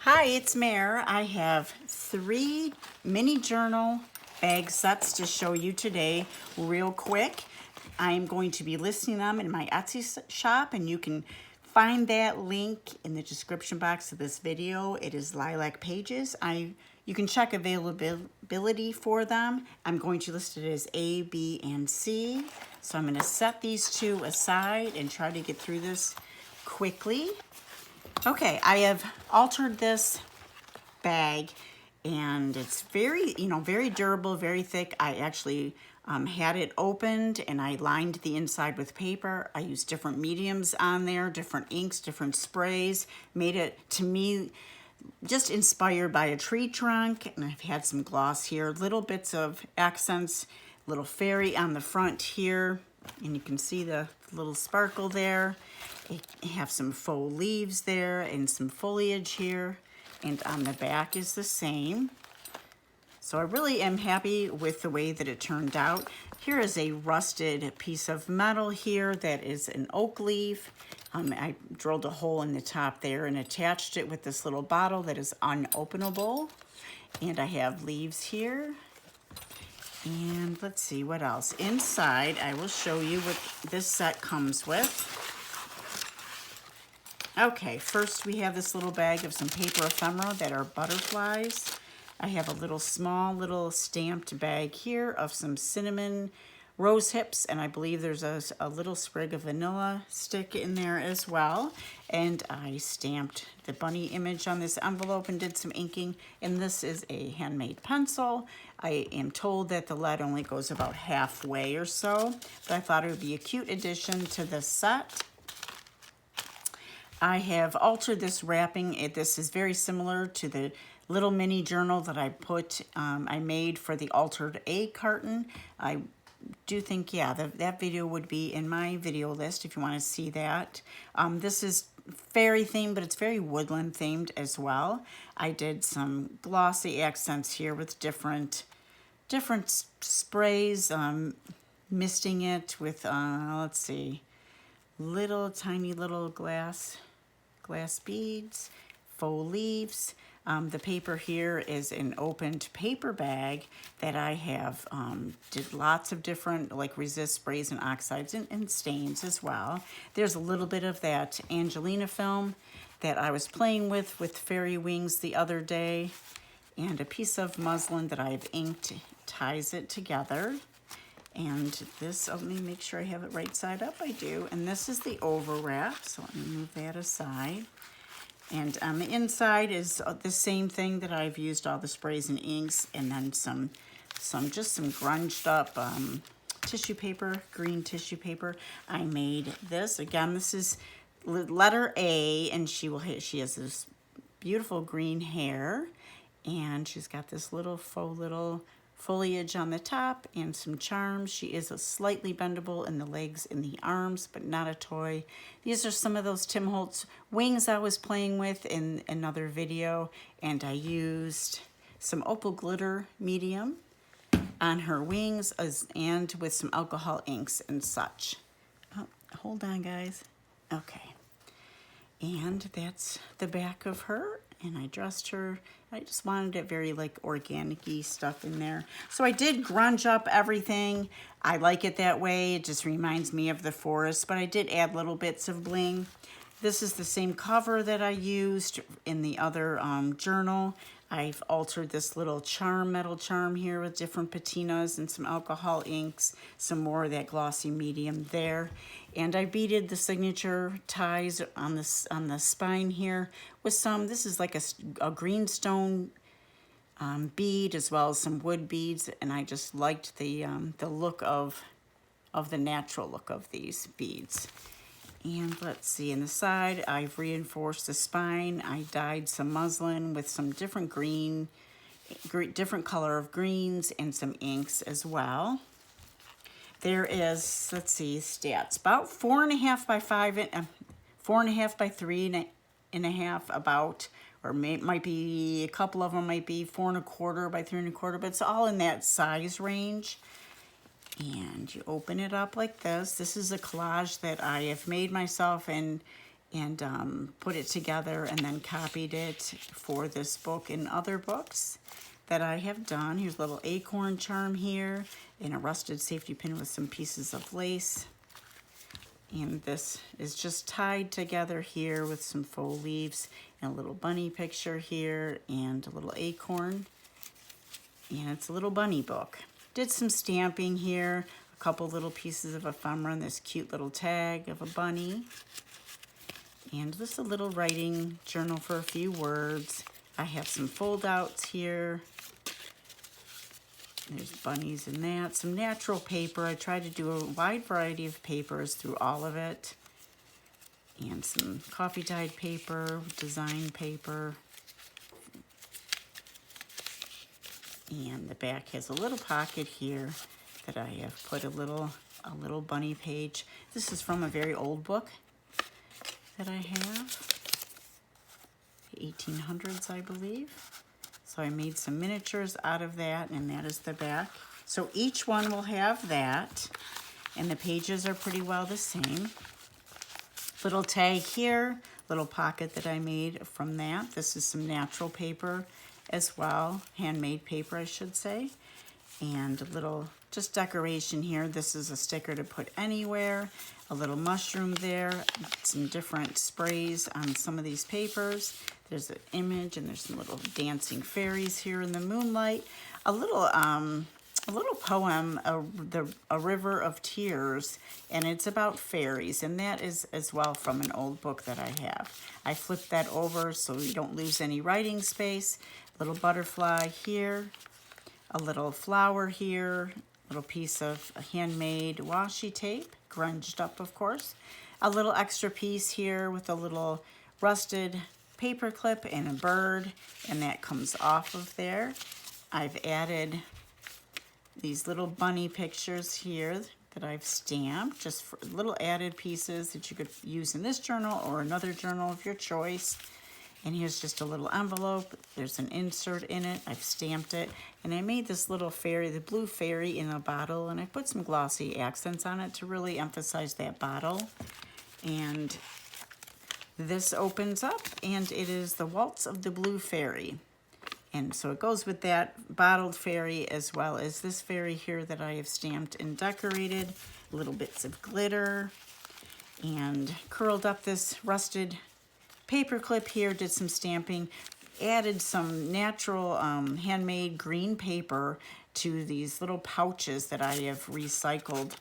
Hi, it's Mare. I have 3 mini journal bag sets to show you today real quick. I'm going to be listing them in my Etsy shop, and you can find that link in the description box of this video. It is Lilac Pages. You can check availability for them. I'm going to list it as A, B, and C. So I'm going to set these two aside and try to get through this quickly. Okay, I have altered this bag, and it's very, very durable, very thick. I actually had it opened and I lined the inside with paper. I used different mediums on there, different inks, different sprays, made it, to me, just inspired by a tree trunk. And I've had some gloss here, little bits of accents, little fairy on the front here, and you can see the little sparkle there. I have some faux leaves there and some foliage here, and on the back is the same. So I really am happy with the way that it turned out. Here is a rusted piece of metal here that is an oak leaf. I drilled a hole in the top there and attached it with this little bottle that is unopenable. And I have leaves here. And let's see what else. Inside, I will show you what this set comes with. Okay, first we have this little bag of some paper ephemera that are butterflies. I have a small little stamped bag here of some cinnamon rose hips, and I believe there's a little sprig of vanilla stick in there as well. And I stamped the bunny image on this envelope and did some inking. And this is a handmade pencil. I am told that the lead only goes about halfway or so, but I thought it would be a cute addition to this set. I have altered this wrapping. This is very similar to the little mini journal that I made for the altered egg carton. I do think, yeah, that video would be in my video list if you want to see that. This is fairy themed, but it's very woodland themed as well. I did some glossy accents here with different sprays, misting it with, let's see, tiny little glass beads, faux leaves. The paper here is an opened paper bag that I have did lots of different resist sprays and oxides and stains as well. There's a little bit of that Angelina film that I was playing with fairy wings the other day, and a piece of muslin that I've inked ties it together. And this, let me make sure I have it right side up. I do. And this is the overwrap, so let me move that aside. And on the inside is the same thing that I've used all the sprays and inks, and then some grunged up tissue paper, green tissue paper. I made this. Again, this is letter A, and she has this beautiful green hair, and she's got this little faux little foliage on the top and some charms. She is a slightly bendable in the legs and the arms, but not a toy. These are some of those Tim Holtz wings I was playing with in another video, and I used some opal glitter medium on her wings and with some alcohol inks and such. Oh, hold on, guys. Okay. And that's the back of her. And I dressed her, I just wanted it very organic-y stuff in there. So I did grunge up everything. I like it that way. It just reminds me of the forest, but I did add little bits of bling. This is the same cover that I used in the other journal. I've altered this little metal charm here with different patinas and some alcohol inks, some more of that glossy medium there. And I beaded the signature ties on the spine here with some, this is like a greenstone bead as well as some wood beads, and I just liked the look of the natural look of these beads. And let's see, in the side, I've reinforced the spine. I dyed some muslin with some different different color of greens and some inks as well. There is, let's see, stats, about 4.5 by 5, 4.5 by 3.5 about, or might be, a couple of them might be 4.25 by 3.25, but it's all in that size range. And you open it up like this. This is a collage that I have made myself, and and put it together and then copied it for this book and other books that I have done. Here's a little acorn charm here and a rusted safety pin with some pieces of lace. And this is just tied together here with some faux leaves and a little bunny picture here and a little acorn. And it's a little bunny book. Did some stamping here, a couple little pieces of ephemera and this cute little tag of a bunny. And just a little writing journal for a few words. I have some fold outs here. There's bunnies in that. Some natural paper. I try to do a wide variety of papers through all of it. And some coffee dyed paper, design paper. And the back has a little pocket here that I have put a little bunny page. This is from a very old book that I have, 1800s, I believe. So I made some miniatures out of that, and that is the back. So each one will have that, and the pages are pretty well the same. Little tag here, little pocket that I made from that. This is some natural paper as well, handmade paper, I should say. And a little just decoration here. This is a sticker to put anywhere. A little mushroom there, some different sprays on some of these papers. There's an image and there's some little dancing fairies here in the moonlight. A little poem, a River of Tears, and it's about fairies, and that is as well from an old book that I have. I flipped that over so you don't lose any writing space. Little butterfly here, a little flower here, a little piece of handmade washi tape, grunged up of course. A little extra piece here with a little rusted paper clip and a bird, and that comes off of there. I've added these little bunny pictures here that I've stamped, just for little added pieces that you could use in this journal or another journal of your choice. And here's just a little envelope. There's an insert in it. I've stamped it. And I made this little fairy, the blue fairy, in a bottle. And I put some glossy accents on it to really emphasize that bottle. And this opens up, and it is the Waltz of the Blue Fairy. And so it goes with that bottled fairy as well as this fairy here that I have stamped and decorated. Little bits of glitter. And curled up this rusted paper clip here, did some stamping, added some natural handmade green paper to these little pouches that I have recycled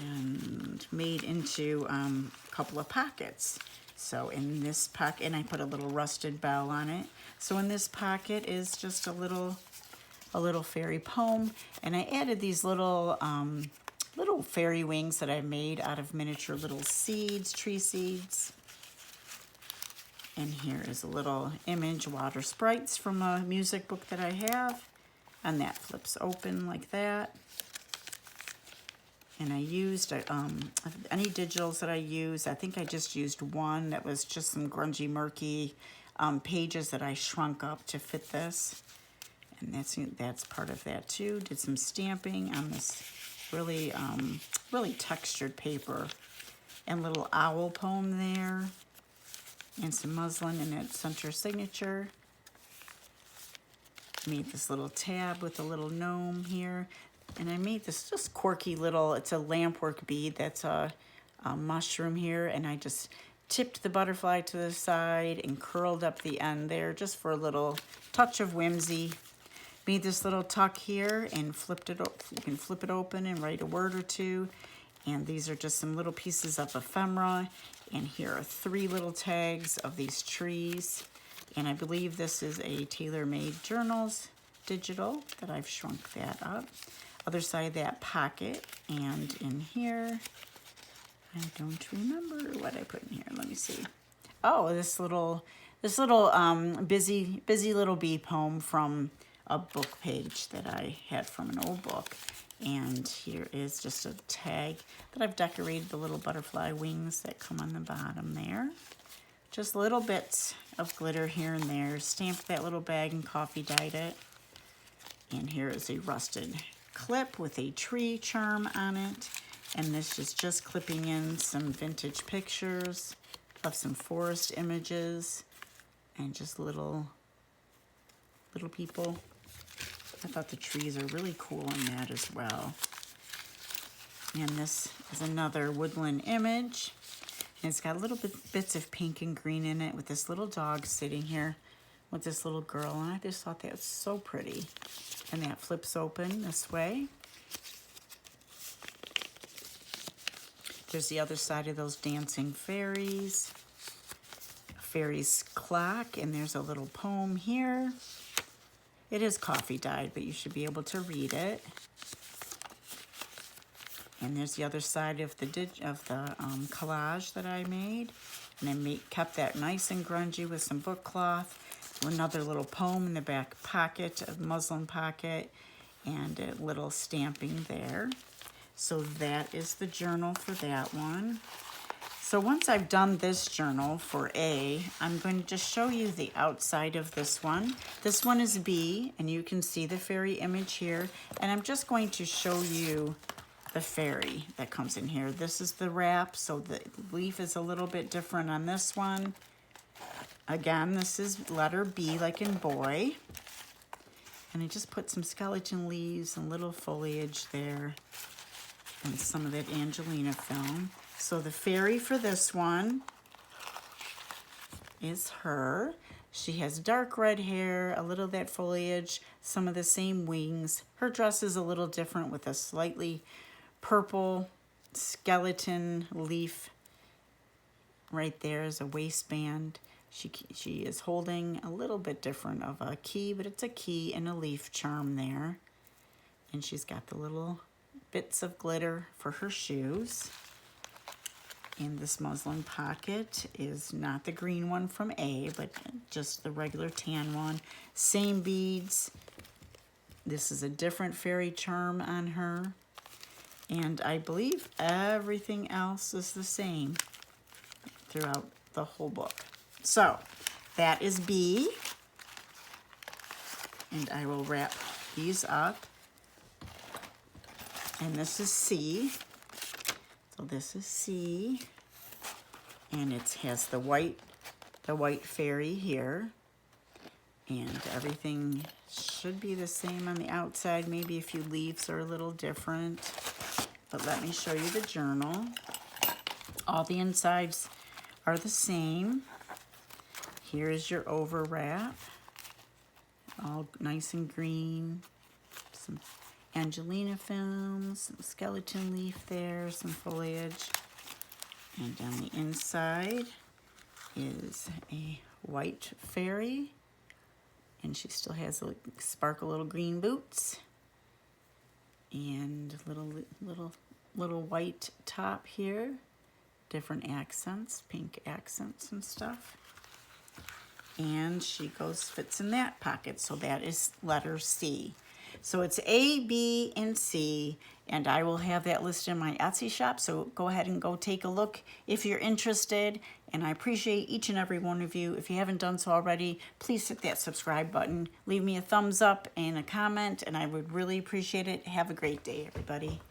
and made into a couple of pockets. So in this pocket, and I put a little rusted bell on it. So in this pocket is just a little fairy poem, and I added these little fairy wings that I made out of miniature little seeds, tree seeds. And here is a little image, water sprites from a music book that I have. And that flips open like that. And I used, any digitals that I use, I think I just used one that was just some grungy, murky pages that I shrunk up to fit this. And that's part of that too. Did some stamping on this really textured paper, and little owl poem there, and some muslin in its center signature. Made this little tab with a little gnome here, and I made this just quirky little, it's a lampwork bead that's a mushroom here, and I just tipped the butterfly to the side and curled up the end there just for a little touch of whimsy. Made this little tuck here and flipped it. You can flip it open and write a word or two. And these are just some little pieces of ephemera. And here are 3 little tags of these trees. And I believe this is a tailor-made journals digital that I've shrunk that up. Other side of that pocket, and in here, I don't remember what I put in here. Let me see. Oh, this little busy little bee poem from a book page that I had from an old book. And here is just a tag that I've decorated the little butterfly wings that come on the bottom there. Just little bits of glitter here and there. Stamped that little bag and coffee dyed it. And here is a rusted clip with a tree charm on it. And this is just clipping in some vintage pictures of some forest images and just little people. I thought the trees are really cool in that as well. And this is another woodland image. And it's got little bits of pink and green in it with this little dog sitting here with this little girl. And I just thought that was so pretty. And that flips open this way. There's the other side of those dancing fairies. Fairy's clock, and there's a little poem here. It is coffee dyed, but you should be able to read it. And there's the other side of the collage that I made. And I kept that nice and grungy with some book cloth. Another little poem in the back pocket, a muslin pocket, and a little stamping there. So that is the journal for that one. So once I've done this journal for A, I'm going to just show you the outside of this one. This one is B, and you can see the fairy image here. And I'm just going to show you the fairy that comes in here. This is the wrap, so the leaf is a little bit different on this one. Again, this is letter B, like in boy. And I just put some skeleton leaves and little foliage there and some of that Angelina film. So the fairy for this one is her. She has dark red hair, a little of that foliage, some of the same wings. Her dress is a little different with a slightly purple skeleton leaf right there as a waistband. She is holding a little bit different of a key, but it's a key and a leaf charm there. And she's got the little bits of glitter for her shoes. And this muslin pocket is not the green one from A, but just the regular tan one. Same beads. This is a different fairy charm on her. And I believe everything else is the same throughout the whole book. So that is B. And I will wrap these up. And this is C. So this is C. And it has the white fairy here. And everything should be the same on the outside. Maybe a few leaves are a little different. But let me show you the journal. All the insides are the same. Here is your over wrap. All nice and green. Some Angelina film, some skeleton leaf there, some foliage. And on the inside is a white fairy. And she still has a sparkle little green boots. And little white top here. Different accents, pink accents and stuff. And she fits in that pocket. So that is letter C. So it's A, B, and C, and I will have that listed in my Etsy shop, so go ahead and go take a look if you're interested, and I appreciate each and every one of you. If you haven't done so already, please hit that subscribe button. Leave me a thumbs up and a comment, and I would really appreciate it. Have a great day, everybody.